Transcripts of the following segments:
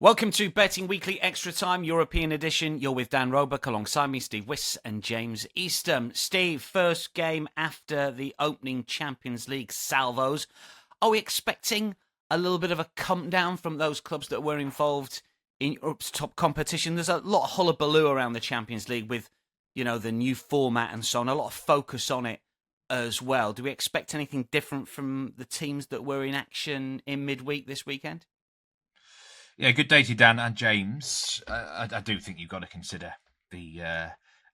Welcome to Betting Weekly Extra Time, European edition. You're with Dan Roebuck alongside me, Steve Wyss and James Eastham. Steve, first game after the opening Champions League salvos. Are we expecting a little bit of a come down from those clubs that were involved in Europe's top competition? There's a lot of hullabaloo around the Champions League with, the new format and so on, a lot of focus on it as well. Do we expect anything different from the teams that were in action in midweek this weekend? Yeah, good day to you, Dan and James. I do think you've got to consider the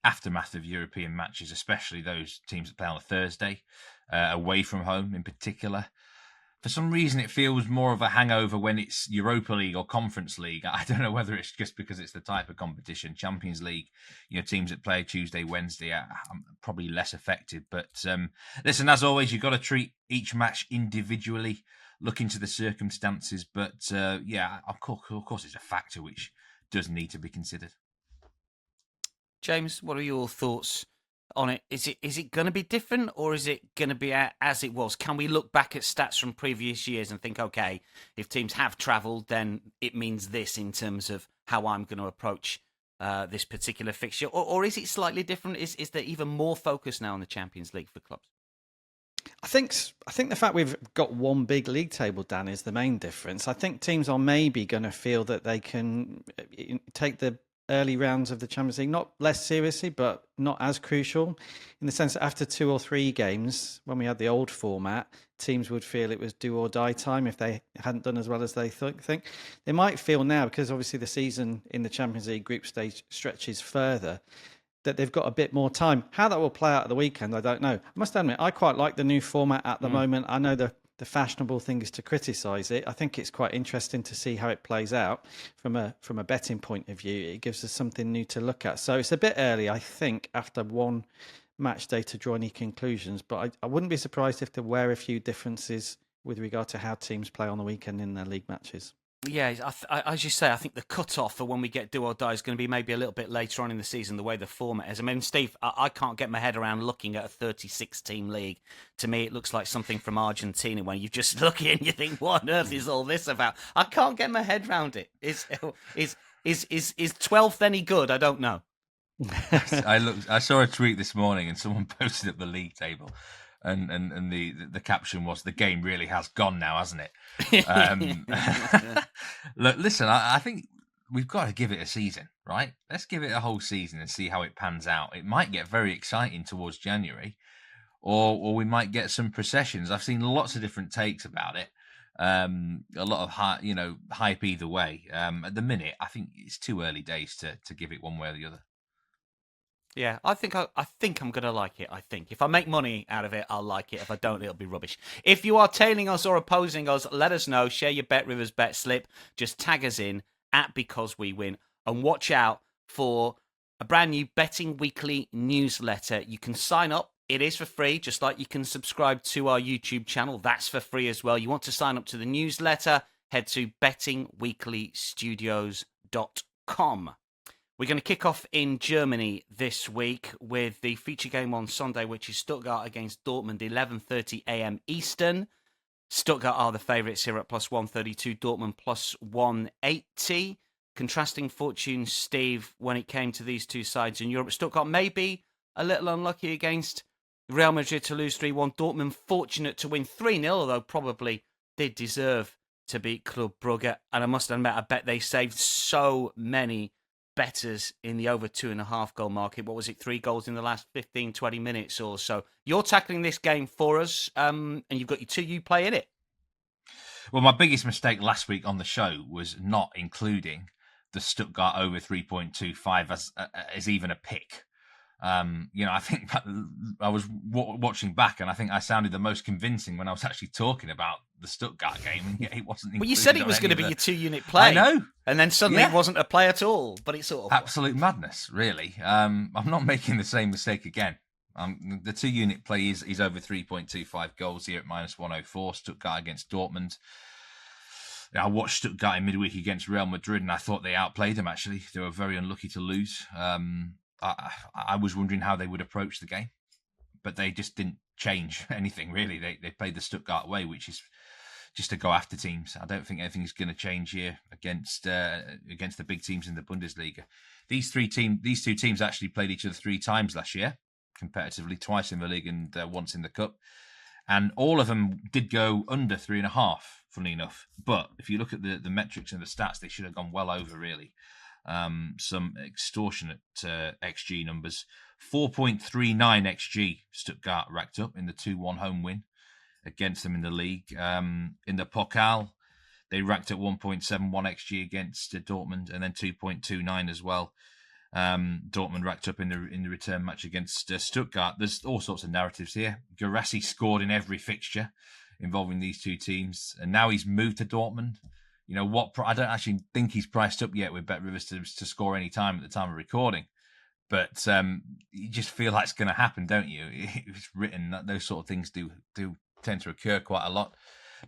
aftermath of European matches, especially those teams that play on a Thursday, away from home in particular. For some reason, it feels more of a hangover when it's Europa League or Conference League. I don't know whether it's just because it's the type of competition. Champions League, teams that play Tuesday, Wednesday are probably less affected. But listen, as always, you've got to treat each match individually. Look into the circumstances, but of course, it's a factor which does need to be considered. James, what are your thoughts on it? Is it going to be different, or is it going to be as it was? Can we look back at stats from previous years and think, okay, if teams have travelled, then it means this in terms of how I'm going to approach this particular fixture, or is it slightly different? Is there even more focus now on the Champions League for clubs? I think the fact we've got one big league table, Dan, is the main difference. I think teams are maybe going to feel that they can take the early rounds of the Champions League not less seriously, but not as crucial, in the sense that after 2 or 3 games, when we had the old format, teams would feel it was do or die time if they hadn't done as well as they think. They might feel now, because obviously the season in the Champions League group stage stretches further, that they've got a bit more time. How that will play out at the weekend, I don't know. I must admit, I quite like the new format at the moment. I know the fashionable thing is to criticise it. I think it's quite interesting to see how it plays out from a betting point of view. It gives us something new to look at. So it's a bit early, I think, after one match day to draw any conclusions. But I wouldn't be surprised if there were a few differences with regard to how teams play on the weekend in their league matches. Yeah, as you say, I think the cut-off for when we get do or die is going to be maybe a little bit later on in the season, the way the format is. I mean, Steve, I can't get my head around looking at a 36-team league. To me, it looks like something from Argentina when you just look in and you think, what on earth is all this about? I can't get my head around it. Is 12th any good? I don't know. I saw a tweet this morning and someone posted up the league table. And the caption was, the game really has gone now, hasn't it? Look, listen, I think we've got to give it a season, right? Let's give it a whole season and see how it pans out. It might get very exciting towards January, or we might get some processions. I've seen lots of different takes about it. A lot of hype either way. At the minute, I think it's too early days to give it one way or the other. Yeah, I think I'm going to like it. I think if I make money out of it, I'll like it. If I don't, it'll be rubbish. If you are tailing us or opposing us, let us know. Share your Bet Rivers bet slip. Just tag us in at Because We Win. And watch out for a brand new Betting Weekly newsletter. You can sign up. It is for free, just like you can subscribe to our YouTube channel. That's for free as well. You want to sign up to the newsletter, head to bettingweeklystudios.com. We're going to kick off in Germany this week with the feature game on Sunday, which is Stuttgart against Dortmund, 11:30 a.m. Eastern. Stuttgart are the favourites here at plus 132, Dortmund plus 180. Contrasting fortunes, Steve, when it came to these two sides in Europe. Stuttgart maybe a little unlucky against Real Madrid to lose 3-1. Dortmund fortunate to win 3-0, although probably did deserve to beat Club Brugge. And I must admit, I bet they saved so many bettors in the over 2.5 goal market. What was it? 3 goals in the last 15, 20 minutes or so. You're tackling this game for us, and you've got your 2U play in it. Well, my biggest mistake last week on the show was not including the Stuttgart over 3.25 as even a pick. I think I was watching back, and I think I sounded the most convincing when I was actually talking about the Stuttgart game, and yet it wasn't. Well, you said it was going to be your 2-unit play. I know, and then suddenly it wasn't a play at all. But it's sort of absolute madness, really. I'm not making the same mistake again. The 2-unit play is over 3.25 goals here at minus 104. Stuttgart against Dortmund. I watched Stuttgart in midweek against Real Madrid, and I thought they outplayed them. Actually, they were very unlucky to lose. I was wondering how they would approach the game, but they just didn't change anything, really. They played the Stuttgart way, which is just to go after teams. I don't think anything's going to change here. against the big teams in the Bundesliga. These two teams actually played each other 3 times last year, competitively, twice in the league and once in the cup. And all of them did go under 3.5, funnily enough. But if you look at the metrics and the stats, they should have gone well over, really. Some extortionate XG numbers. 4.39 XG Stuttgart racked up in the 2-1 home win against them in the league. In the Pokal, they racked up 1.71 XG against Dortmund, and then 2.29 as well. Dortmund racked up in the return match against Stuttgart. There's all sorts of narratives here. Girassi scored in every fixture involving these two teams, and now he's moved to Dortmund. You know, I don't actually think he's priced up yet with Bet Rivers to score any time at the time of recording. But you just feel like it's going to happen, don't you? It's written that those sort of things do tend to occur quite a lot.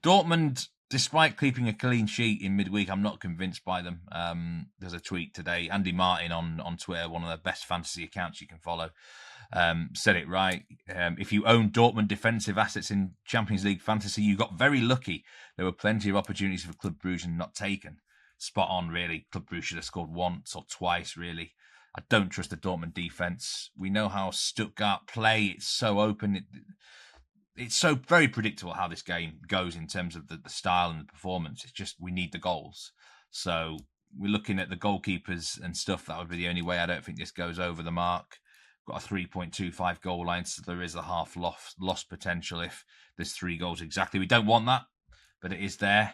Dortmund, despite keeping a clean sheet in midweek, I'm not convinced by them. There's a tweet today. Andy Martin on Twitter, one of the best fantasy accounts you can follow, said it right. If you own Dortmund defensive assets in Champions League fantasy, you got very lucky. There were plenty of opportunities for Club Brugge and not taken. Spot on, really. Club Brugge should have scored once or twice, really. I don't trust the Dortmund defence. We know how Stuttgart play. It's so open. It's so very predictable how this game goes in terms of the style and the performance. It's just we need the goals. So we're looking at the goalkeepers and stuff. That would be the only way. I don't think this goes over the mark. Got a 3.25 goal line, so there is a half loss potential if there's 3 goals exactly. We don't want that, but it is there.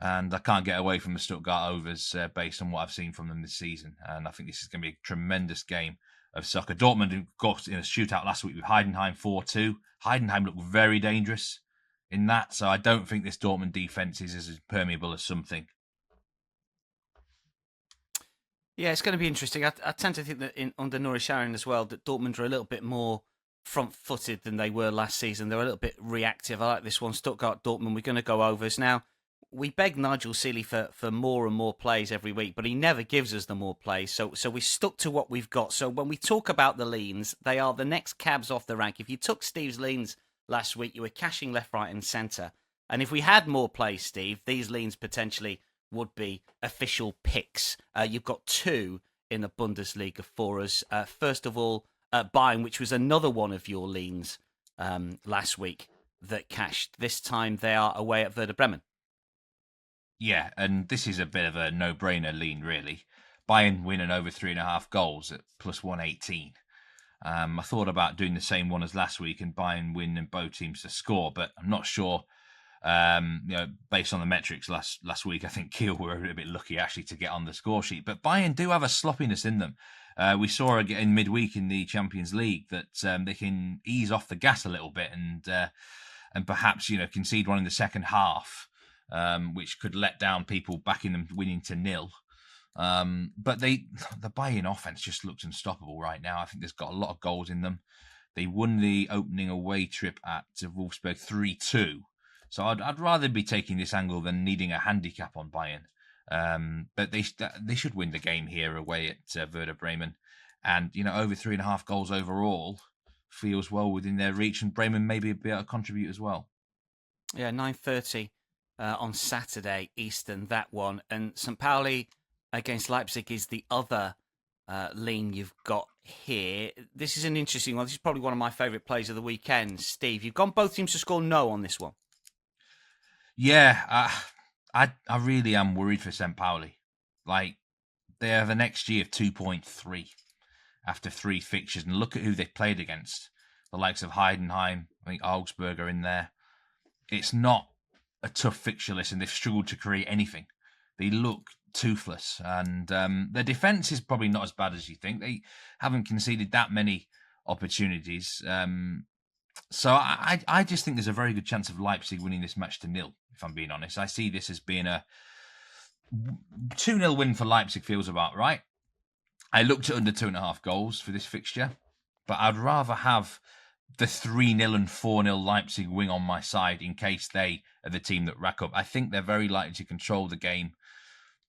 And I can't get away from the Stuttgart overs based on what I've seen from them this season. And I think this is going to be a tremendous game of soccer. Dortmund got in a shootout last week with Heidenheim 4-2. Heidenheim looked very dangerous in that. So I don't think this Dortmund defence is as permeable as some think. Yeah, it's going to be interesting. I tend to think that under Nuri Sahin as well, that Dortmund are a little bit more front-footed than they were last season. They're a little bit reactive. I like this one. Stuttgart-Dortmund, we're going to go overs. Now, we beg Nigel Seeley for more and more plays every week, but he never gives us the more plays. So we stuck to what we've got. So when we talk about the leans, they are the next cabs off the rank. If you took Steve's leans last week, you were cashing left, right, and centre. And if we had more plays, Steve, these leans potentially would be official picks. You've got 2 in the Bundesliga for us. First of all, Bayern, which was another one of your leans last week that cashed. This time they are away at Werder Bremen. Yeah, and this is a bit of a no-brainer lean, really. Bayern winning over 3.5 goals at plus 118. I thought about doing the same one as last week and Bayern win and both teams to score, but I'm not sure. Based on the metrics last week, I think Kiel were a little bit lucky actually to get on the score sheet. But Bayern do have a sloppiness in them. We saw in midweek in the Champions League that they can ease off the gas a little bit and perhaps concede one in the second half. Which could let down people backing them winning to 0. But the Bayern offense just looks unstoppable right now. I think there's got a lot of goals in them. They won the opening away trip at Wolfsburg 3-2. So I'd rather be taking this angle than needing a handicap on Bayern. But they should win the game here away at Werder Bremen. And, over 3.5 goals overall feels well within their reach. And Bremen may be able to contribute as well. Yeah, 9:30. On Saturday, Eastern, that one. And St. Pauli against Leipzig is the other lean you've got here. This is an interesting one. This is probably one of my favourite plays of the weekend. Steve, you've gone both teams to score no on this one. Yeah, I really am worried for St. Pauli. Like, they have an XG of 2.3 after 3 fixtures. And look at who they've played against. The likes of Heidenheim, I think Augsburg are in there. It's not a tough fixture list, and they've struggled to create anything. They look toothless, and their defence is probably not as bad as you think. They haven't conceded that many opportunities. So I just think there's a very good chance of Leipzig winning this match to 0, if I'm being honest. I see this as being a 2-0 win for Leipzig feels about right. I looked at under 2.5 goals for this fixture, but I'd rather have the 3-0 and 4-0 Leipzig wing on my side in case they are the team that rack up. I think they're very likely to control the game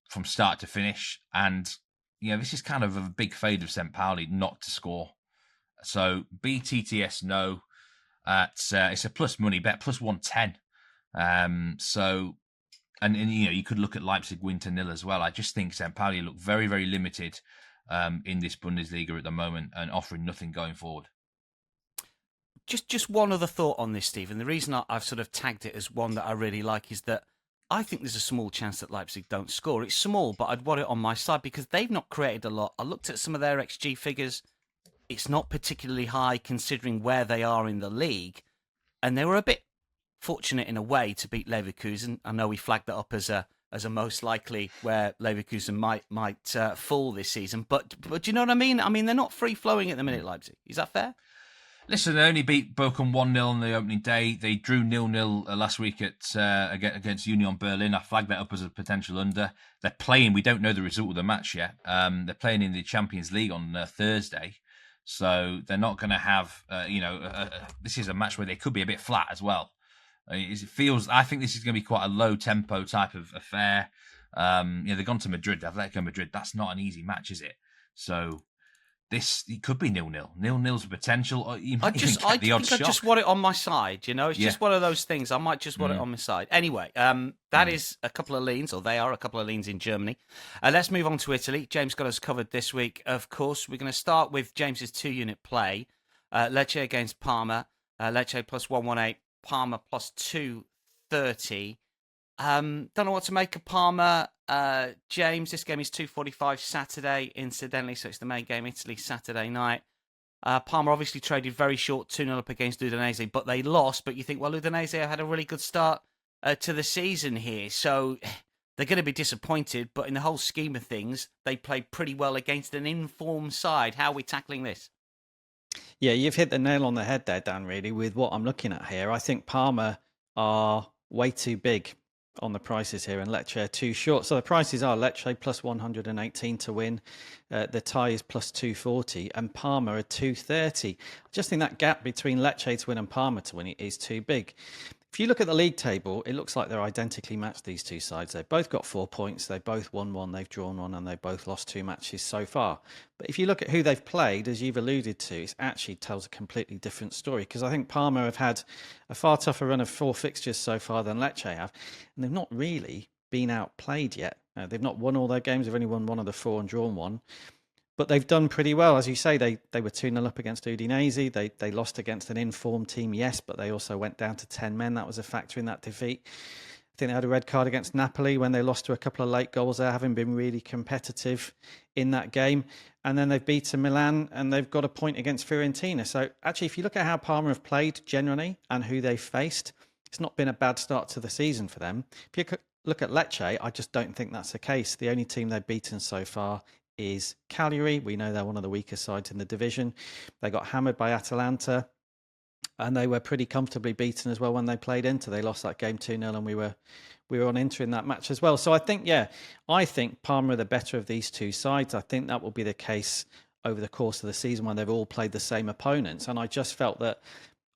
from start to finish. And, this is kind of a big fade of St. Pauli not to score. So BTTS no. It's a plus money bet, plus 110. So And you could look at Leipzig win to 0 as well. I just think St. Pauli look very, very limited in this Bundesliga at the moment and offering nothing going forward. Just one other thought on this, Stephen. The reason I've sort of tagged it as one that I really like is that I think there's a small chance that Leipzig don't score. It's small, but I'd want it on my side because they've not created a lot. I looked at some of their XG figures. It's not particularly high considering where they are in the league. And they were a bit fortunate in a way to beat Leverkusen. I know we flagged that up as a most likely where Leverkusen might fall this season. But do you know what I mean? I mean, they're not free-flowing at the minute, Leipzig. Is that fair? Listen, they only beat Bochum 1-0 on the opening day. They drew 0-0 last week against Union Berlin. I flagged that up as a potential under. They're playing, we don't know the result of the match yet. They're playing in the Champions League on Thursday. So they're not going to have, this is a match where they could be a bit flat as well. I think this is going to be quite a low tempo type of affair. They've gone to Madrid, Atletico Madrid. That's not an easy match, is it? So it could be 0-0. 0-0's a potential. Or you might even get the odd shot. I just want it on my side. It's just one of those things. I might just want it on my side. Anyway, that is a couple of leans, or they are a couple of leans in Germany. Let's move on to Italy. James got us covered this week. Of course, we're going to start with James's 2-unit play. Lecce against Parma. Lecce plus 118. Parma plus 230. Don't know what to make of Parma. James, this game is 2:45 Saturday, incidentally, so it's the main game, Italy, Saturday night. Parma obviously traded very short, 2-0 up against Udinese, but they lost. But you think, well, Udinese have had a really good start to the season here, so they're going to be disappointed. But in the whole scheme of things, they played pretty well against an informed side. How are we tackling this? Yeah, you've hit the nail on the head there, Dan, really, with what I'm looking at here. I think Parma are way too big on the prices here and Lecce are too short. So the prices are Lecce plus 118 to win. The tie is plus 240 and Parma are 230. I just think that gap between Lecce to win and Parma to win is too big. If you look at the league table, it looks like they're identically matched, these two sides. They've both got 4 points. They've both won one, they've drawn one, and they've both lost 2 matches so far. But if you look at who they've played, as you've alluded to, it actually tells a completely different story. Because I think Parma have had a far tougher run of 4 fixtures so far than Lecce have. And they've not really been outplayed yet. They've not won all their games. They've only won one of the 4 and drawn one. But they've done pretty well. As you say, they were 2-0 up against Udinese. They lost against an informed team, yes, but they also went down to 10 men. That was a factor in that defeat. I think they had a red card against Napoli when they lost to a couple of late goals there, having been really competitive in that game. And then they've beaten Milan and they've got a point against Fiorentina. So actually, if you look at how Parma have played generally and who they've faced, it's not been a bad start to the season for them. If you look at Lecce, I just don't think that's the case. The only team they've beaten so far is Cagliari. We know they're one of the weaker sides in the division. They got hammered by Atalanta and they were pretty comfortably beaten as well when they played Inter. They lost that game 2-0 and we were on Inter in that match as well. So I think Parma are the better of these two sides. I think that will be the case over the course of the season when they've all played the same opponents. And I just felt that,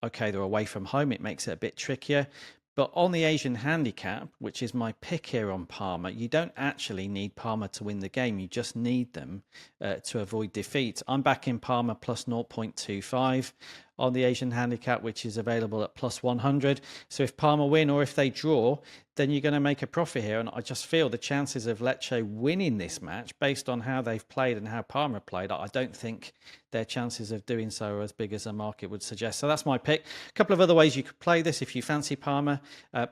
okay, they're away from home. It makes it a bit trickier. But on the Asian handicap, which is my pick here on Parma, you don't actually need Parma to win the game. You just need them to avoid defeat. I'm backing Parma plus 0.25 on the Asian handicap, which is available at plus 100. So if Parma win or if they draw, then you're going to make a profit here. And I just feel the chances of Lecce winning this match, based on how they've played and how Parma played, I don't think their chances of doing so are as big as the market would suggest. So that's my pick. A couple of other ways you could play this if you fancy Parma.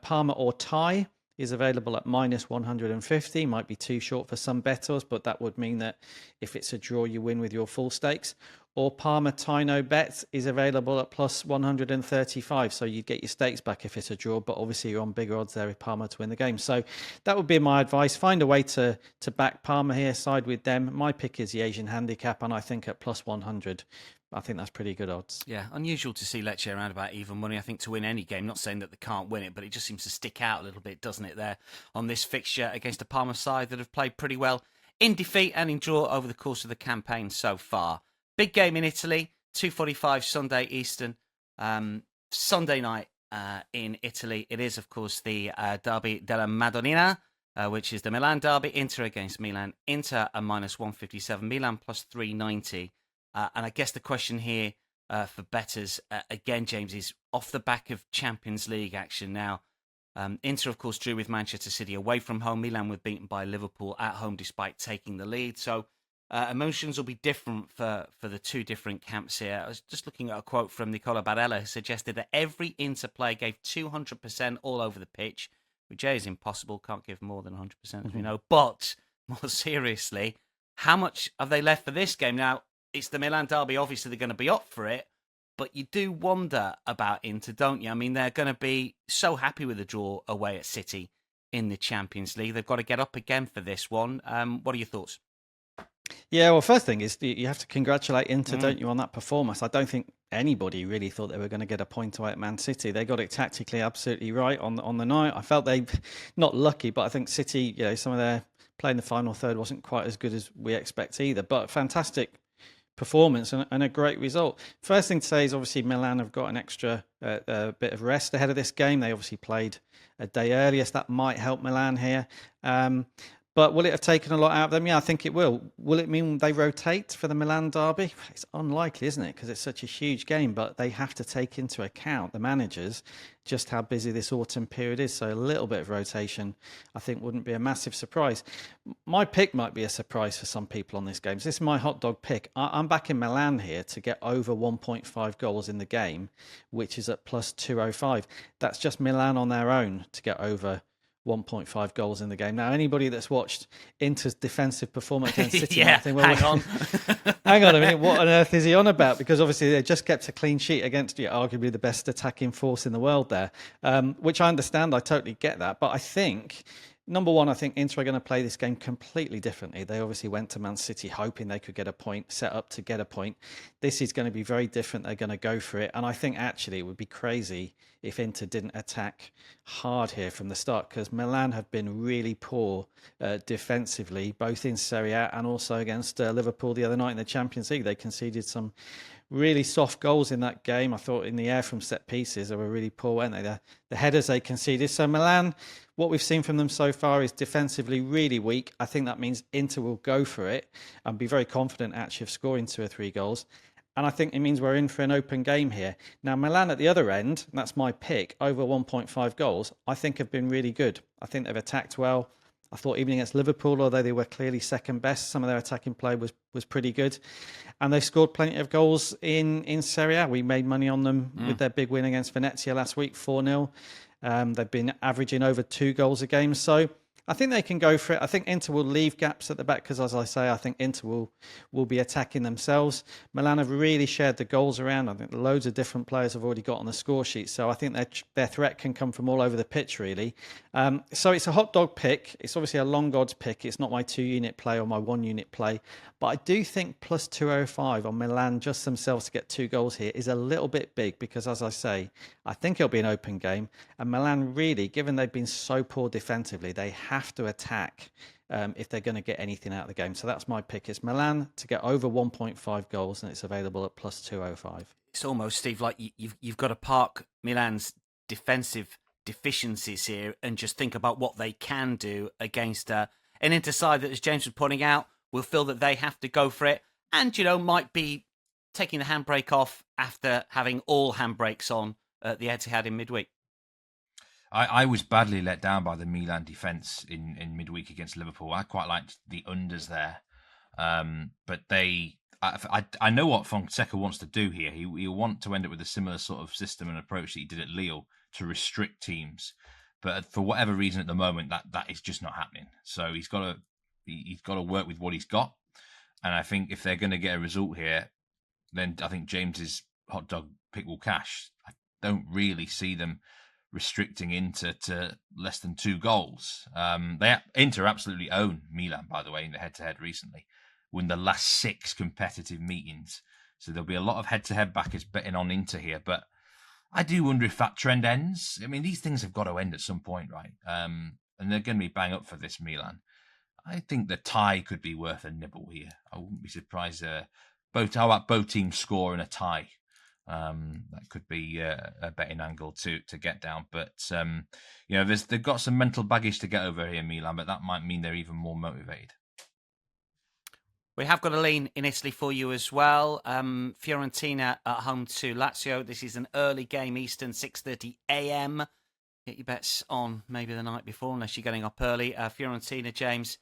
Parma or tie is available at minus 150. Might be too short for some bettors, but that would mean that if it's a draw, you win with your full stakes. Or Parma tie no bet is available at plus 135. So you'd get your stakes back if it's a draw, but obviously you're on bigger odds there with Parma to win the game. So that would be my advice. Find a way to back Parma here, side with them. My pick is the Asian handicap, and I think at plus 100, I think that's pretty good odds. Yeah, unusual to see Lecce around about even money, I think, to win any game. Not saying that they can't win it, but it just seems to stick out a little bit, doesn't it, there on this fixture against a Parma side that have played pretty well in defeat and in draw over the course of the campaign so far. Big game in Italy, 2:45 Sunday Eastern. Sunday night in Italy. It is, of course, the Derby della Madonnina, which is the Milan derby. Inter against Milan. Inter a minus 157. Milan plus 390. And I guess the question here for bettors, again, James, is off the back of Champions League action now. Inter, of course, drew with Manchester City away from home. Milan were beaten by Liverpool at home despite taking the lead. So emotions will be different for the two different camps here. I was just looking at a quote from Nicola Barella, who suggested that every Inter player gave 200% all over the pitch, which is impossible. Can't give more than 100%, as we know. But more seriously, how much have they left for this game? Now, it's the Milan derby. Obviously, they're going to be up for it. But you do wonder about Inter, don't you? I mean, they're going to be so happy with the draw away at City in the Champions League. They've got to get up again for this one. What are your thoughts? Yeah, well, first thing is you have to congratulate Inter, don't you, on that performance. I don't think anybody really thought they were going to get a point away at Man City. They got it tactically absolutely right on the night. I felt they, not lucky, but I think City, some of their play in the final third wasn't quite as good as we expect either. But fantastic performance and a great result. First thing to say is obviously Milan have got an extra bit of rest ahead of this game. They obviously played a day earlier, so that might help Milan here. But will it have taken a lot out of them? Yeah, I think it will. Will it mean they rotate for the Milan derby? It's unlikely, isn't it? Because it's such a huge game. But they have to take into account, the managers, just how busy this autumn period is. So a little bit of rotation, I think, wouldn't be a massive surprise. My pick might be a surprise for some people on this game. So this is my hot dog pick. I'm backing Milan here to get over 1.5 goals in the game, which is at plus 205. That's just Milan on their own to get over 1.5 goals in the game. Now, anybody that's watched Inter's defensive performance against City, yeah, think, well, hang on a minute, what on earth is he on about? Because obviously they just kept a clean sheet against arguably the best attacking force in the world there, which I understand. I totally get that. But I think, number one, I think Inter are going to play this game completely differently. They obviously went to Man City hoping they could get a point, set up to get a point. This is going to be very different. They're going to go for it. And I think actually it would be crazy if Inter didn't attack hard here from the start, because Milan have been really poor defensively, both in Serie A and also against Liverpool the other night in the Champions League. They conceded some really soft goals in that game. I thought in the air from set pieces, they were really poor, weren't they? The headers they conceded. So Milan, what we've seen from them so far is defensively really weak. I think that means Inter will go for it and be very confident actually of scoring 2 or 3 goals. And I think it means we're in for an open game here. Now, Milan at the other end, and that's my pick, over 1.5 goals, I think have been really good. I think they've attacked well. I thought even against Liverpool, although they were clearly second best, some of their attacking play was pretty good. And they've scored plenty of goals in Serie A. We made money on them with their big win against Venezia last week, 4-0. They've been averaging over 2 goals a game. So I think they can go for it. I think Inter will leave gaps at the back because, as I say, I think Inter will be attacking themselves. Milan have really shared the goals around. I think loads of different players have already got on the score sheet. So I think their threat can come from all over the pitch, really. So it's a hot dog pick. It's obviously a long odds pick. It's not my 2-unit play or my 1-unit play. But I do think plus 205 on Milan just themselves to get 2 goals here is a little bit big because, as I say, I think it'll be an open game. And Milan really, given they've been so poor defensively, they have to attack if they're going to get anything out of the game. So that's my pick. It's Milan to get over 1.5 goals, and it's available at plus 205. It's almost, Steve, like you've got to park Milan's defensive deficiencies here and just think about what they can do against an Inter side that, as James was pointing out, will feel that they have to go for it and, might be taking the handbrake off after having all handbrakes on at the Etihad in midweek. I was badly let down by the Milan defence in midweek against Liverpool. I quite liked the unders there. But I know what Fonseca wants to do here. He'll want to end up with a similar sort of system and approach that he did at Lille to restrict teams. But for whatever reason at the moment, that is just not happening. So he's got to work with what he's got. And I think if they're going to get a result here, then I think James's hot dog pick will cash. I don't really see them restricting Inter to less than 2 goals. Inter absolutely own Milan, by the way, in the head-to-head recently, won the last 6 competitive meetings. So there'll be a lot of head-to-head backers betting on Inter here. But I do wonder if that trend ends. I mean, these things have got to end at some point, right? And they're going to be bang up for this Milan. I think the tie could be worth a nibble here. I wouldn't be surprised. How about both teams score in a tie? That could be a betting angle to get down. But, they've got some mental baggage to get over here, Milan, but that might mean they're even more motivated. We have got a lean in Italy for you as well. Fiorentina at home to Lazio. This is an early game, Eastern, 6:30 a.m. Get your bets on maybe the night before, unless you're getting up early. Fiorentina, James,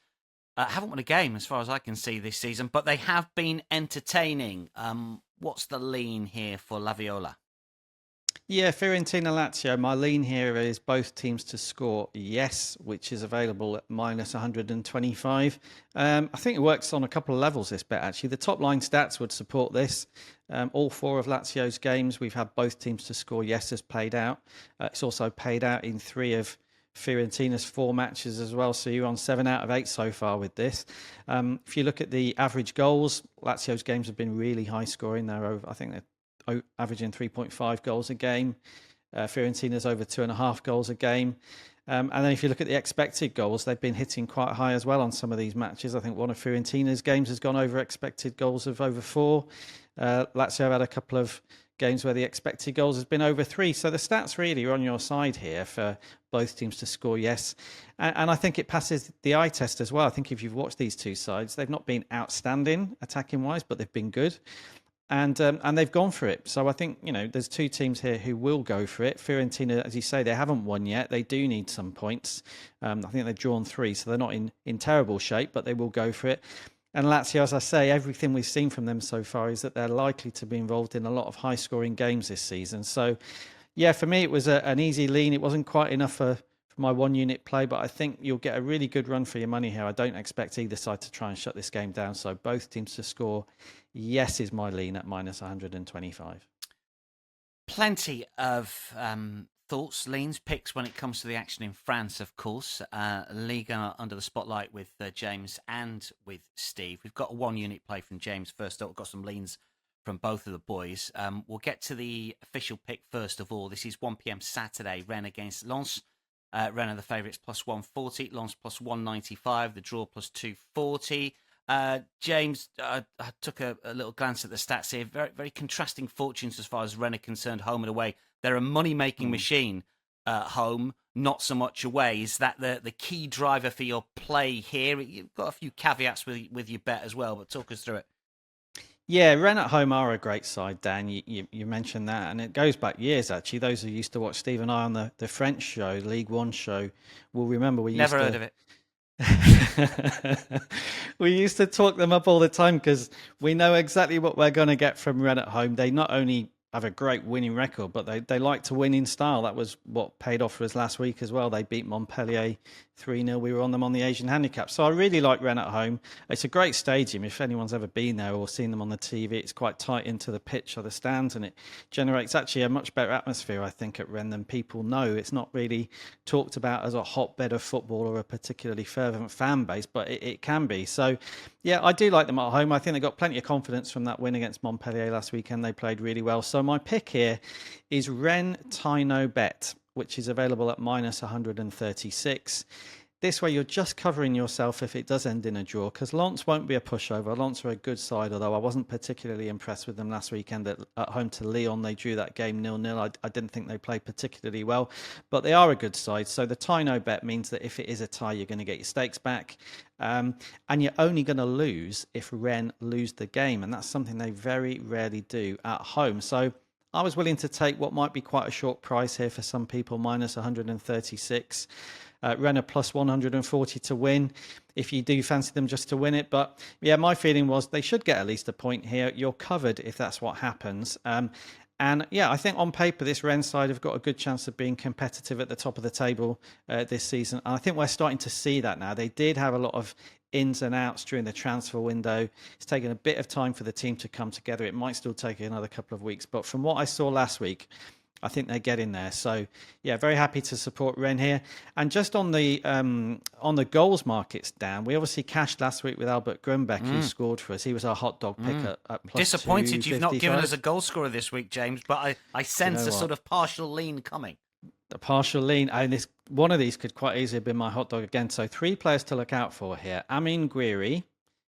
haven't won a game as far as I can see this season, but they have been entertaining. What's the lean here for La Viola? Yeah, Fiorentina Lazio. My lean here is both teams to score yes, which is available at minus 125. I think it works on a couple of levels, this bet, actually. The top line stats would support this. All four of Lazio's games, we've had both teams to score yes as paid out. It's also paid out in 3 of Fiorentina's 4 matches as well. So you're on 7 out of 8 so far with this. If you look at the average goals, Lazio's games have been really high scoring. They're over, I think they're averaging 3.5 goals a game. Fiorentina's over 2.5 goals a game. And then if you look at the expected goals, they've been hitting quite high as well on some of these matches. I think one of Fiorentina's games has gone over expected goals of over 4. Lazio had a couple of games where the expected goals has been over 3. So the stats really are on your side here for both teams to score yes. And I think it passes the eye test as well. I think if you've watched these two sides, they've not been outstanding attacking wise, but they've been good. And they've gone for it. So I think, there's 2 teams here who will go for it. Fiorentina, as you say, they haven't won yet. They do need some points. I think they've drawn 3, so they're not in terrible shape, but they will go for it. And Lazio, as I say, everything we've seen from them so far is that they're likely to be involved in a lot of high-scoring games this season. So, yeah, for me, it was an easy lean. It wasn't quite enough for my 1-unit play, but I think you'll get a really good run for your money here. I don't expect either side to try and shut this game down. So both teams to score yes is my lean at minus 125. Plenty of thoughts, leans, picks when it comes to the action in France, of course. Ligue under the spotlight with James and with Steve. We've got a 1-unit play from James first up. We've got some leans from both of the boys. We'll get to the official pick first of all. This is 1 p.m. Saturday, Rennes against Lens. Rennes are the favourites plus 140, Lens plus 195, the draw plus 240. James, I took a little glance at the stats here. Very, very contrasting fortunes as far as Rennes are concerned, home and away. They're a money-making machine home, not so much away. Is that the key driver for your play here? You've got a few caveats with your bet as well, but talk us through it. Yeah, Rennes at home are a great side, Dan. You mentioned that, and it goes back years, actually. Those who used to watch Steve and I on the French show, Ligue 1 show, will remember we Never heard of it. We used to talk them up all the time because we know exactly what we're going to get from Rennes at home. They not only have a great winning record, but they like to win in style. That was what paid off for us last week as well. They beat Montpellier 3-0. We were on them on the Asian handicap. So I really like Rennes at home. It's a great stadium. If anyone's ever been there or seen them on the TV, it's quite tight into the pitch or the stands, and it generates actually a much better atmosphere, I think, at Rennes than people know. It's not really talked about as a hotbed of football or a particularly fervent fan base, but it can be. So, yeah, I do like them at home. I think they got plenty of confidence from that win against Montpellier last weekend. They played really well. So my pick here is Rennes Tino Bet, which is available at minus 136. This way you're just covering yourself if it does end in a draw, because Lens won't be a pushover. Lens are a good side, although I wasn't particularly impressed with them last weekend at home to Lyon. They drew that game 0-0. I didn't think they played particularly well, but they are a good side. So the Tino Bet means that if it is a tie, you're going to get your stakes back. And you're only going to lose if Rennes lose the game, and that's something they very rarely do at home. So I was willing to take what might be quite a short price here for some people, minus 136. Rennes plus 140 to win if you do fancy them just to win it. But yeah, my feeling was they should get at least a point here. You're covered if that's what happens. And yeah, I think on paper, this Rennes side have got a good chance of being competitive at the top of the table this season. And I think we're starting to see that now. They did have a lot of ins and outs during the transfer window. It's taken a bit of time for the team to come together. It might still take another couple of weeks. But from what I saw last week, I think they're getting there. So, yeah, very happy to support Rennes here. And just on the goals markets, Dan, we obviously cashed last week with Albert Grunbeck, who scored for us. He was our hot dog pick at plus Disappointed you've not given 255. us a goal scorer this week, James, but I sense a sort of partial lean coming. A partial lean. And one of these could quite easily have been my hot dog again. So 3 players to look out for here. Amin Guiri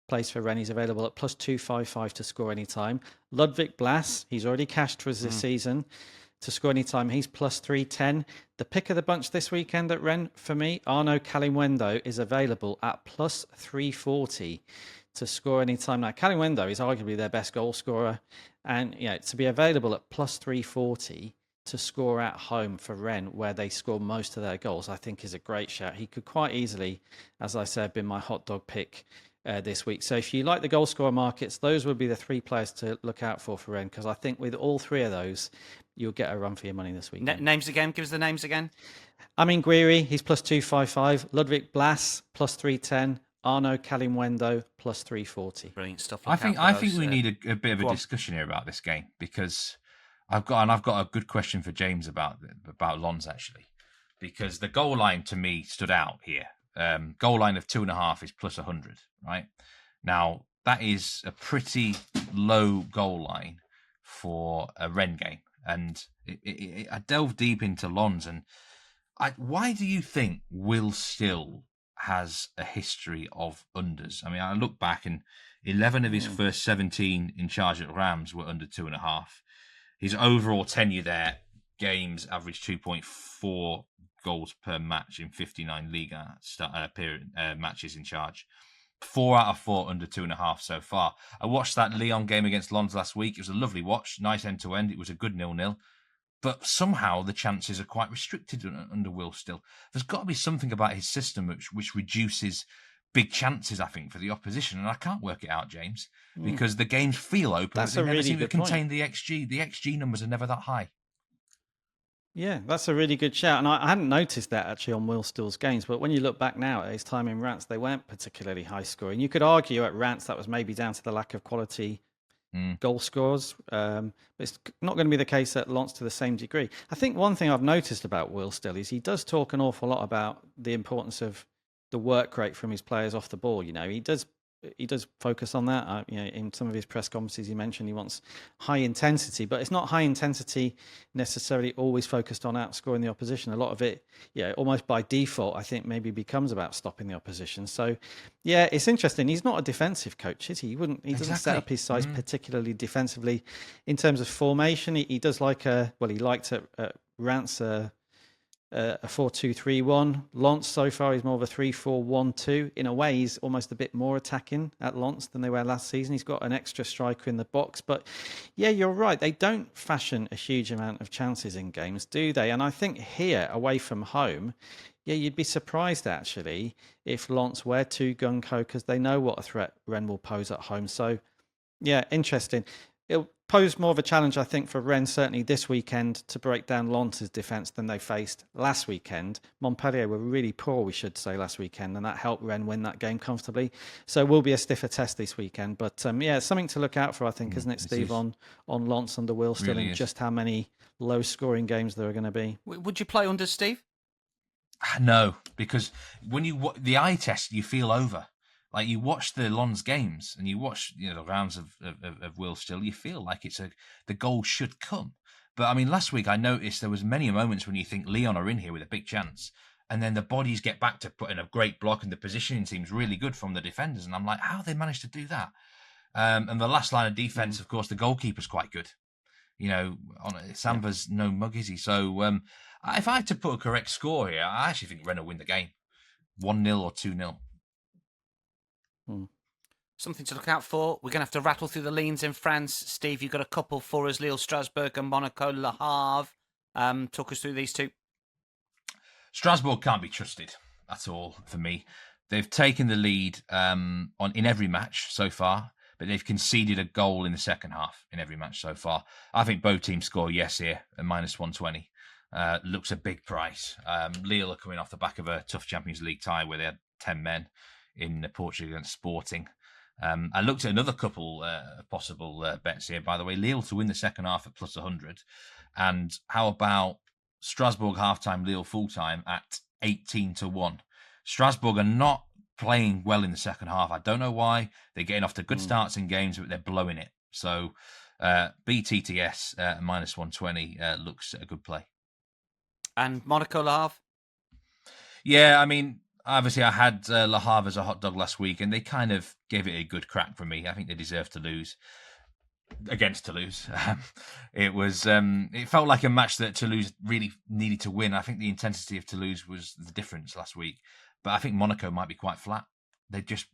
plays for Rennes. He's available at plus 255 to score anytime. Ludwig Blas, he's already cashed for us this season to score anytime. He's plus 310. The pick of the bunch this weekend at Rennes for me, Arnaud Calimundo, is available at plus 340 to score anytime. Now, Calimundo is arguably their best goal scorer, and to be available at plus 340 to score at home for Rennes, where they score most of their goals, I think is a great shout. He could quite easily, as I said, been my hot dog pick this week. So if you like the goal scorer markets, those would be the three players to look out for Rennes, because I think with all three of those, you'll get a run for your money this week. Names again? Give us the names again. Amin Guiri, he's plus 255. Ludwig Blas, plus 310. Arno Kalimwendo, plus 340. Brilliant stuff. I think we need a bit of a discussion here about this game, because I've got a good question for James about Lens, actually, because the goal line to me stood out here. Goal line of 2.5 is plus 100, right? Now, that is a pretty low goal line for a Rennes game. And I delved deep into Lens, and why do you think Will still has a history of unders? I mean, I look back, and 11 of his first 17 in charge at Rams were under 2.5. His overall tenure there, games averaged 2.4 goals per match in 59 Liga matches in charge. 4 out of 4 under 2.5 so far. I watched that Lyon game against Lens last week. It was a lovely watch, nice end-to-end. It was a good 0-0. But somehow the chances are quite restricted under Will still. There's got to be something about his system which reduces big chances, I think, for the opposition. And I can't work it out, James, because the games feel open, That's but they a never really seem to good point. contain the XG. The XG numbers are never that high. Yeah, that's a really good shout. And I hadn't noticed that actually on Will Still's games. But when you look back now at his time in Rants, they weren't particularly high scoring. You could argue at Rants that was maybe down to the lack of quality goal scorers. But it's not going to be the case at Lens to the same degree. I think one thing I've noticed about Will Still is he does talk an awful lot about the importance of the work rate from his players off the ball. You know, he does focus on that. You know, in some of his press conferences, he mentioned he wants high intensity, but it's not high intensity necessarily always focused on outscoring the opposition. A lot of it, almost by default, I think maybe becomes about stopping the opposition. So, yeah, it's interesting. He's not a defensive coach, is he? He doesn't set up his sides particularly defensively in terms of formation. He does like he liked at Rants a 4-2-3-1. Lens so far is more of a 3-4-1-2. In a way, he's almost a bit more attacking at Lens than they were last season. He's got an extra striker in the box. But yeah, you're right. They don't fashion a huge amount of chances in games, do they? And I think here, away from home, you'd be surprised actually if Lens were too gung-ho, because they know what a threat Rennes will pose at home. So yeah, interesting. It'll pose more of a challenge, I think, for Rennes certainly this weekend to break down Lens' defence than they faced last weekend. Montpellier were really poor, we should say, last weekend, and that helped Rennes win that game comfortably. So it will be a stiffer test this weekend. But it's something to look out for, I think, isn't it, Steve, on Lens under Will Still, really, and just how many low-scoring games there are going to be. Would you play under, Steve? No, because when the eye test, you feel over. Like, you watch the Lens games and you watch the rounds of Will Still, you feel like the goal should come. But I mean, last week I noticed there was many moments when you think Lyon are in here with a big chance, and then the bodies get back to putting a great block, and the positioning seems really good from the defenders. And I'm like, how have they managed to do that? And the last line of defense, of course, the goalkeeper's quite good. You know, Samba's no mug, is he? So if I had to put a correct score here, I actually think Rennes will win the game, 1-0 or 2-0. Something to look out for. We're going to have to rattle through the leans in France. Steve, you've got a couple for us, Lille, Strasbourg and Monaco, Le Havre. Talk us through these two. Strasbourg can't be trusted at all for me. They've taken the lead in every match so far, but they've conceded a goal in the second half in every match so far. I think both teams score yes here at -120. Looks a big price. Lille are coming off the back of a tough Champions League tie where they had 10 men in Portugal against Sporting. I looked at another couple possible bets here, by the way. Lille to win the second half at +100. And how about Strasbourg half-time, Lille full-time at 18-1. Strasbourg are not playing well in the second half. I don't know why. They're getting off to good starts in games, but they're blowing it. So BTTS -120 looks a good play. And Monaco, Le Havre? Yeah, I mean, obviously, I had Le Havre as a hot dog last week, and they kind of gave it a good crack for me. I think they deserved to lose against Toulouse. It felt like a match that Toulouse really needed to win. I think the intensity of Toulouse was the difference last week. But I think Monaco might be quite flat.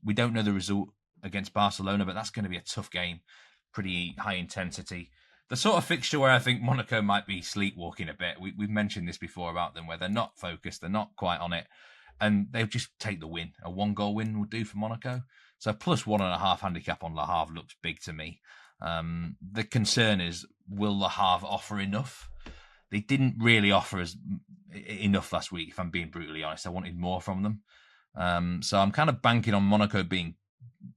We don't know the result against Barcelona, but that's going to be a tough game. Pretty high intensity. the sort of fixture where I think Monaco might be sleepwalking a bit. We've mentioned this before about them, where they're not focused, they're not quite on it, and they'll just take the win. A 1-goal win will do for Monaco. So plus 1.5 handicap on Le Havre looks big to me. The concern is, will Le Havre offer enough? They didn't really offer us enough last week, if I'm being brutally honest. I wanted more from them. So I'm kind of banking on Monaco being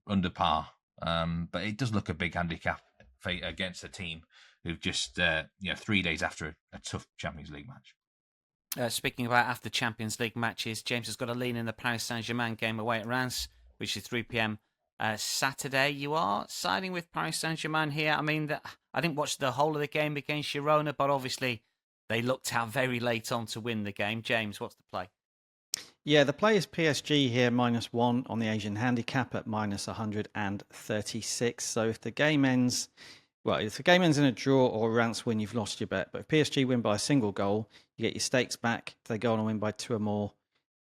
under par. But it does look a big handicap against a team who've just 3 days after a tough Champions League match. Speaking about after Champions League matches, James has got a lean in the Paris Saint-Germain game away at Reims, which is 3 p.m. Saturday. You are siding with Paris Saint-Germain here. I mean, I didn't watch the whole of the game against Girona, but obviously they looked out very late on to win the game. James, what's the play? Yeah, the play is PSG here, -1 on the Asian handicap at -136. So if the game ends in a draw or a Reims win, you've lost your bet. But if PSG win by a single goal, you get your stakes back. If they go on and win by 2 or more,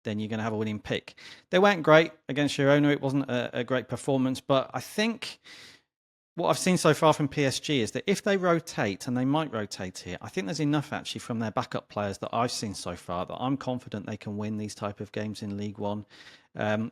then you're going to have a winning pick. They weren't great against Girona. It wasn't a great performance, but I think what I've seen so far from PSG is that if they rotate, and they might rotate here, I think there's enough actually from their backup players that I've seen so far that I'm confident they can win these type of games in League One.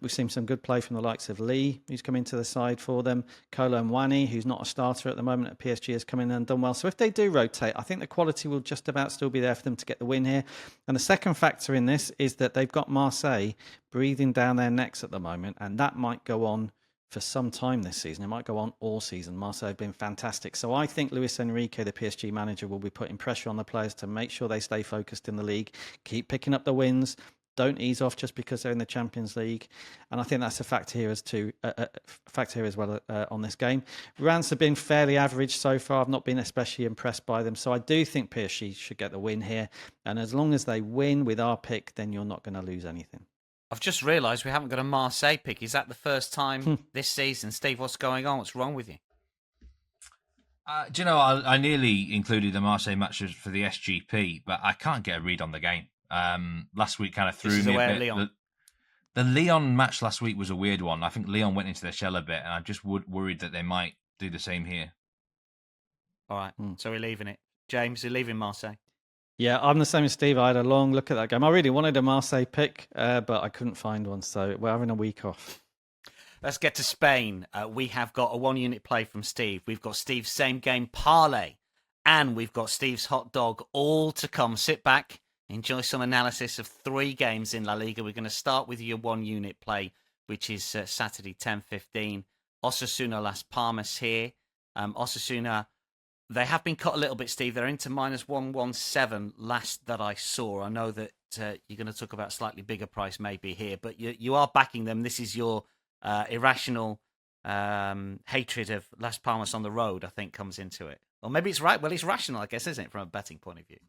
We've seen some good play from the likes of Lee, who's come into the side for them. Kolo Muani, who's not a starter at the moment at PSG, has come in and done well. So if they do rotate, I think the quality will just about still be there for them to get the win here. And the second factor in this is that they've got Marseille breathing down their necks at the moment, and that might go on for some time this season. It might go on all season. Marseille have been fantastic. So I think Luis Enrique, the PSG manager, will be putting pressure on the players to make sure they stay focused in the league, keep picking up the wins, don't ease off just because they're in the Champions League. And I think that's a factor here as well on this game. Reims have been fairly average so far. I've not been especially impressed by them. So I do think PSG should get the win here. And as long as they win with our pick, then you're not going to lose anything. I've just realised we haven't got a Marseille pick. Is that the first time this season? Steve, what's going on? What's wrong with you? Do you know, I nearly included the Marseille matches for the SGP, but I can't get a read on the game. Last week kind of threw me a bit. Lyon. The Lyon match last week was a weird one. I think Lyon went into their shell a bit, and I'm just worried that they might do the same here. All right, so we're leaving it. James, you're leaving Marseille. Yeah, I'm the same as Steve. I had a long look at that game. I really wanted a Marseille pick, but I couldn't find one, so we're having a week off. Let's get to Spain. We have got a 1-unit play from Steve. We've got Steve's same game parlay, and we've got Steve's hot dog, all to come. Sit back, enjoy some analysis of 3 games in La Liga. We're going to start with your 1-unit play, which is Saturday, 10:15. Osasuna Las Palmas here. Osasuna, they have been cut a little bit, Steve. They're into -117 last that I saw. I know that you're going to talk about slightly bigger price maybe here, but you are backing them. This is your irrational hatred of Las Palmas on the road, I think, comes into it. Or maybe it's right. Well, it's rational, I guess, isn't it, from a betting point of view?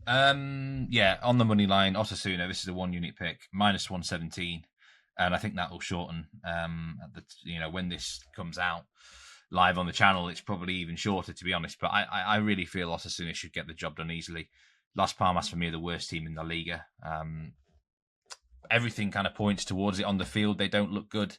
Yeah, on the money line, Osasuna, this is a 1-unit pick, -117. And I think that will shorten when this comes out live on the channel. It's probably even shorter, to be honest. But I really feel Osasuna should get the job done easily. Las Palmas, for me, are the worst team in the Liga. Everything kind of points towards it on the field. They don't look good.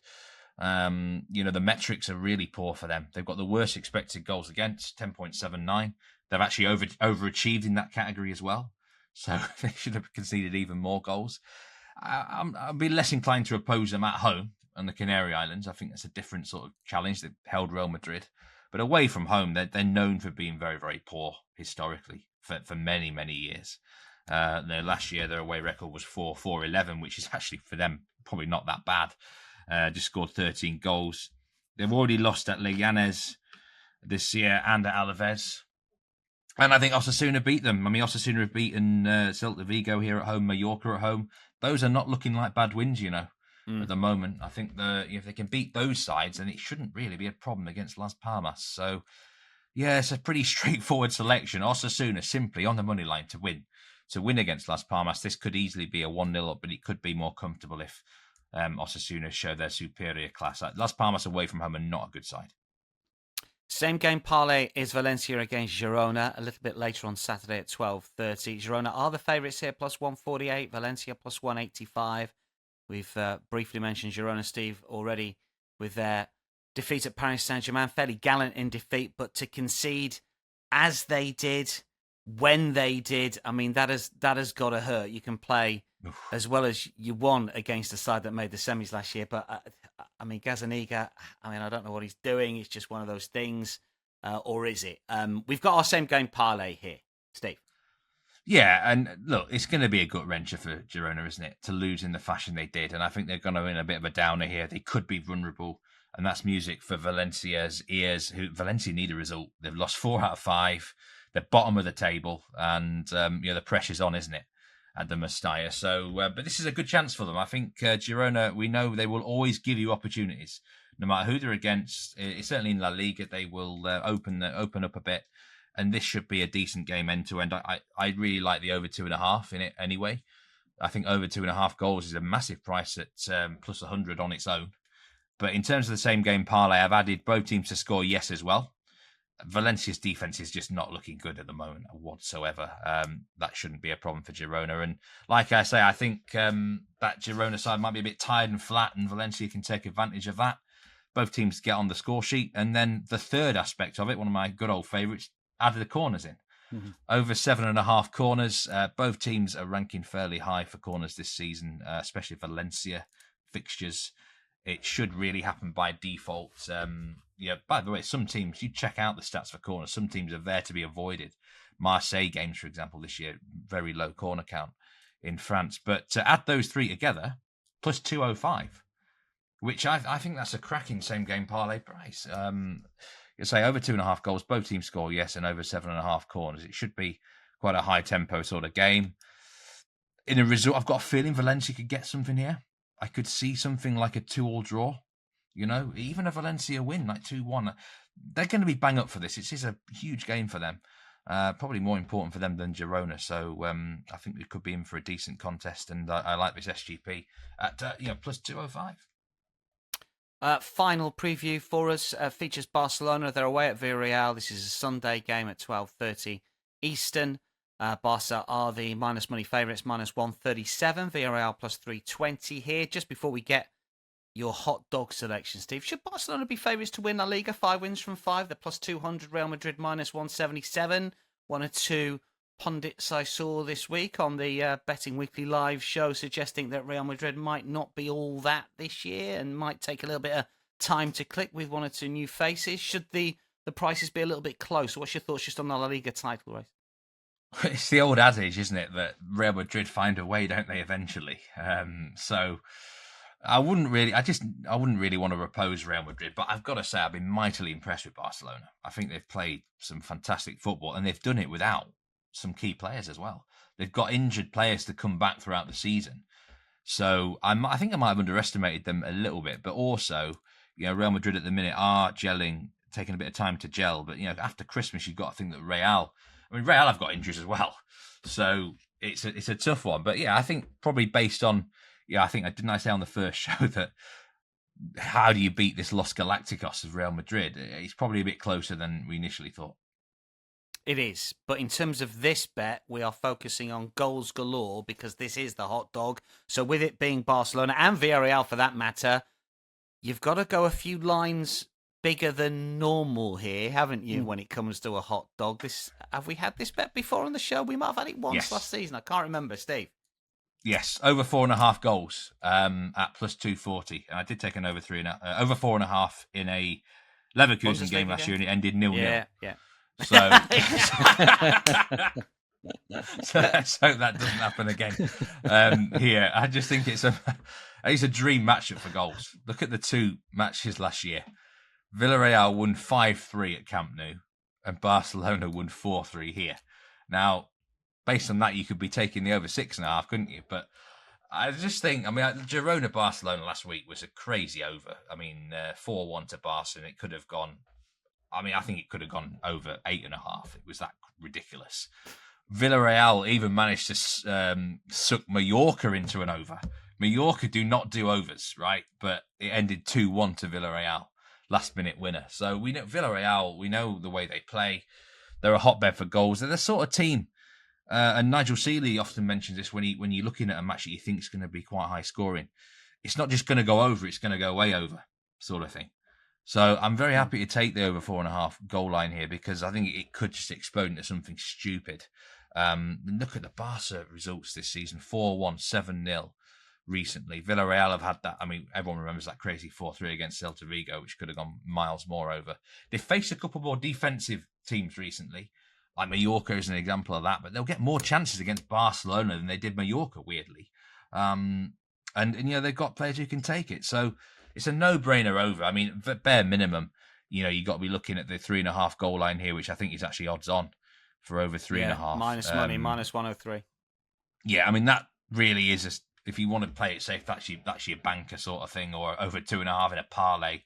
The metrics are really poor for them. They've got the worst expected goals against, 10.79. They've actually overachieved in that category as well. So they should have conceded even more goals. I'll be less inclined to oppose them at home on the Canary Islands. I think that's a different sort of challenge. They've held Real Madrid. But away from home, they're known for being very, very poor historically for many, many years. Last year, their away record was 4-4-11, which is actually, for them, probably not that bad. Just scored 13 goals. They've already lost at Leganés this year and at Alaves. And I think Osasuna beat them. I mean, Osasuna have beaten Celta Vigo here at home, Mallorca at home. Those are not looking like bad wins, at the moment. I think if they can beat those sides, then it shouldn't really be a problem against Las Palmas. So, yeah, it's a pretty straightforward selection. Osasuna simply on the money line to win. To win against Las Palmas, this could easily be a 1-0 up, but it could be more comfortable if Osasuna show their superior class. Las Palmas away from home are not a good side. Same game parlay is Valencia against Girona a little bit later on Saturday at 12:30. Girona are the favourites here, +148. Valencia +185. We've briefly mentioned Girona, Steve, already with their defeat at Paris Saint-Germain. Fairly gallant in defeat, but to concede as they did, when they did. I mean, that has got to hurt. You can play as well as you want against a side that made the semis last year, but I mean, Gazzaniga, I mean, I don't know what he's doing. It's just one of those things, or is it? We've got our same game parlay here, Steve. Yeah, and look, it's going to be a gut wrencher for Girona, isn't it, to lose in the fashion they did? And I think they're going to win a bit of a downer here. They could be vulnerable, and that's music for Valencia's ears. Valencia need a result. They've lost 4 out of 5. They're bottom of the table, and the pressure's on, isn't it, at the Mestalla? So, but this is a good chance for them. I think Girona, we know they will always give you opportunities, no matter who they're against. Certainly in La Liga, they will open up a bit. And this should be a decent game end to end. I really like the over 2.5 in it anyway. I think over 2.5 goals is a massive price at plus 100 on its own. But in terms of the same game parlay, I've added both teams to score yes as well. Valencia's defense is just not looking good at the moment whatsoever. That shouldn't be a problem for Girona. And like I say, I think that Girona side might be a bit tired and flat, and Valencia can take advantage of that. Both teams get on the score sheet. And then the third aspect of it, one of my good old favourites, added the corners in. Mm-hmm. Over 7.5 corners. Both teams are ranking fairly high for corners this season, especially Valencia fixtures. It should really happen by default. By the way, some teams, you check out the stats for corners. Some teams are there to be avoided. Marseille games, for example, this year, very low corner count in France. But to add those three together, plus 205, which I think that's a cracking same game parlay price. You say over 2.5 goals, both teams score yes, and over 7.5 corners. It should be quite a high tempo sort of game. In a result, I've got a feeling Valencia could get something here. I could see something like a 2-2 draw. Even a Valencia win, like 2-1. They're going to be bang up for this. It is a huge game for them. Probably more important for them than Girona. So I think we could be in for a decent contest. And I like this SGP at plus 205. Final preview for us features Barcelona. They're away at Villarreal. This is a Sunday game at 12:30 Eastern. Barca are the minus money favourites, minus 137. Villarreal plus 320 here. Just before we get your hot dog selection, Steve, should Barcelona be favourites to win La Liga? 5 wins from 5. They're plus 200. Real Madrid minus 177. One or two pundits I saw this week on the Betting Weekly Live show suggesting that Real Madrid might not be all that this year and might take a little bit of time to click with one or two new faces. Should the prices be a little bit close? What's your thoughts just on the La Liga title race? It's the old adage, isn't it, that Real Madrid find a way, don't they, eventually? So I wouldn't really want to oppose Real Madrid, but I've got to say I've been mightily impressed with Barcelona. I think they've played some fantastic football, and they've done it without some key players as well. They've got injured players to come back throughout the season. So I think I might have underestimated them a little bit, but also, Real Madrid at the minute are gelling, taking a bit of time to gel. But, after Christmas, you've got to think that Real have got injuries as well. So it's a tough one. But I think probably based on, I think, didn't I say on the first show that how do you beat this Los Galacticos of Real Madrid? It's probably a bit closer than we initially thought. It is, but in terms of this bet, we are focusing on goals galore because this is the hot dog. So with it being Barcelona and Villarreal for that matter, you've got to go a few lines bigger than normal here, haven't you, when it comes to a hot dog? Have we had this bet before on the show? We might have had it once last season. I can't remember, Steve. Yes, over 4.5 goals at plus 240. And I did take an over 4.5 in a Leverkusen game last year, and it ended 0-0. Yeah. So, so let's hope that doesn't happen again here. I just think it's a dream matchup for goals. Look at the two matches last year. Villarreal won 5-3 at Camp Nou, and Barcelona won 4-3 here. Now, based on that, you could be taking the over 6.5, couldn't you? But I just think, Girona-Barcelona last week was a crazy over. 4-1 to Barca, and it could have gone. I think it could have gone over 8.5. It was that ridiculous. Villarreal even managed to suck Mallorca into an over. Mallorca do not do overs, right? But it ended 2-1 to Villarreal, last-minute winner. So we know Villarreal, we know the way they play. They're a hotbed for goals. They're the sort of team, and Nigel Seeley often mentions this when you're looking at a match that you think is going to be quite high scoring. It's not just going to go over, it's going to go way over, sort of thing. So I'm very happy to take the over 4.5 goal line here because I think it could just explode into something stupid. Look at the Barca results this season: 4-1, 7-0 recently. Villarreal have had that. I mean, everyone remembers that crazy 4-3 against Celta Vigo, which could have gone miles more over. They faced a couple more defensive teams recently. Like Mallorca is an example of that, but they'll get more chances against Barcelona than they did Mallorca, weirdly. And they've got players who can take it. So it's a no-brainer over. I mean, bare minimum, you've got to be looking at the 3.5 goal line here, which I think is actually odds on for over 3.5. Minus money, minus 103. Yeah, I mean, that really is, if you want to play it safe, that's your banker sort of thing, or over 2.5 in a parlay,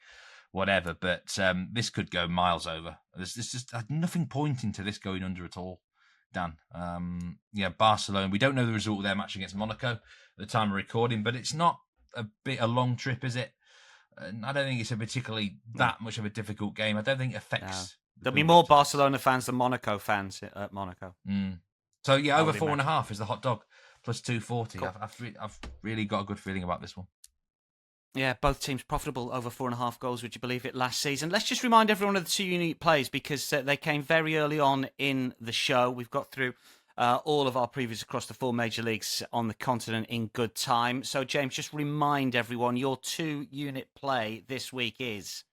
whatever. But this could go miles over. There's just nothing pointing to this going under at all, Dan. Barcelona, we don't know the result of their match against Monaco at the time of recording, but it's not a long trip, is it? And I don't think it's a particularly that much of a difficult game. I don't think it affects. There'll be more Barcelona fans than Monaco fans at Monaco. So yeah, over 4.5 is the hot dog, plus 240. Cool. I've really got a good feeling about this one. Yeah, both teams profitable over 4.5 goals, would you believe it, last season. Let's just remind everyone of the two unique plays because they came very early on in the show. We've got through all of our previews across the 4 major leagues on the continent in good time. So, James, just remind everyone your 2-unit play this week is...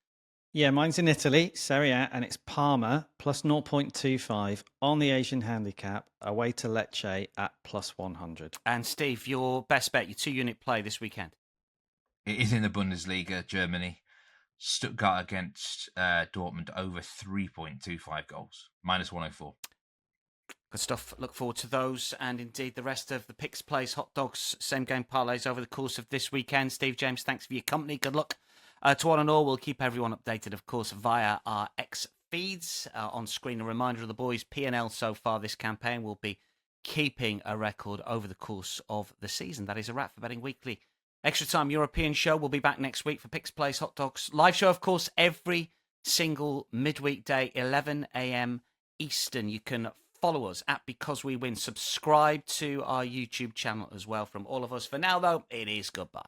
Yeah, mine's in Italy, Serie A, and it's Parma plus 0.25 on the Asian handicap away to Lecce at plus 100. And Steve, your best bet, your 2-unit play this weekend? It is in the Bundesliga, Germany. Stuttgart against Dortmund over 3.25 goals, minus 104. Good stuff. Look forward to those and indeed the rest of the picks, plays, hot dogs, same game parlays over the course of this weekend. Steve, James, thanks for your company. Good luck to one and all. We'll keep everyone updated, of course, via our X feeds on screen. A reminder of the boys, P&L so far this campaign will be keeping a record over the course of the season. That is a wrap for Betting Weekly. Extra Time European show. We'll be back next week for Picks, Plays, Hot Dogs. Live show, of course, every single midweek day, 11 a.m. Eastern. You can follow us at Because We Win. Subscribe to our YouTube channel as well from all of us. For now, though, it is goodbye.